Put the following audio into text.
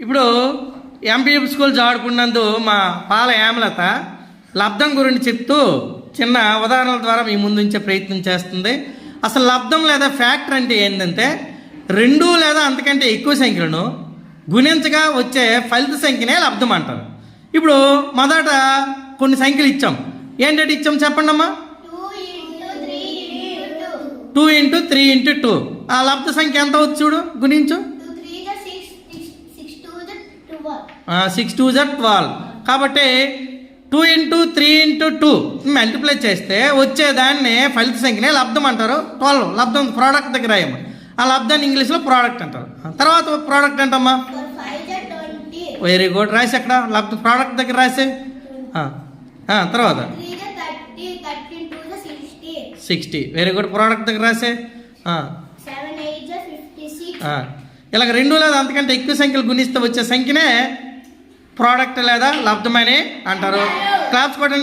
ఇప్పుడు MPF school జాడుకున్నందు మా పాల యామలత లబ్ధం గురించి చెప్తూ చిన్న ఉదాహరణల ద్వారా మీ ముందు ఉంచే ప్రయత్నం చేస్తుంది. అసలు లబ్ధం లేదా ఫ్యాక్టర్ అంటే ఏంటంటే రెండు లేదా అంతకంటే ఎక్కువ సంఖ్యలను గుణించగా వచ్చే ఫలిత సంఖ్యనే లబ్ధం అంటారు. ఇప్పుడు మొదట కొన్ని సంఖ్యలు ఇచ్చాం. ఏంటంటే ఇచ్చాం చెప్పండి అమ్మా. 2 × 3 × 2 ఆ లబ్ధ సంఖ్య ఎంత అవుతుంది చూడు, గుణించు. 6 2 12. కాబట్టి 2 × 3 × 2 మల్టిప్లై చేస్తే వచ్చేదాన్ని ఫలిత సంఖ్యనే లబ్ధం అంటారు. 12 లబ్ధం ప్రోడక్ట్ దగ్గర రాయమ్మా. ఆ లబ్ధాన్ని ఇంగ్లీష్లో ప్రోడక్ట్ అంటారు. తర్వాత ప్రోడక్ట్ అంటమ్మా. వెరీ గుడ్, రాసి అక్కడ లబ్ధం ప్రోడక్ట్ దగ్గర రాసే. తర్వాత 60. వెరీ గుడ్, ప్రోడక్ట్ దగ్గర రాసే. ఇలాగ రెండు లేదా అంతకంటే ఎక్కువ సంఖ్యలు గుణిస్తే వచ్చే సంఖ్యనే ప్రోడక్ట్ లేదా లబ్ధమని అంటారు. క్లాప్స్ కొట్టండి.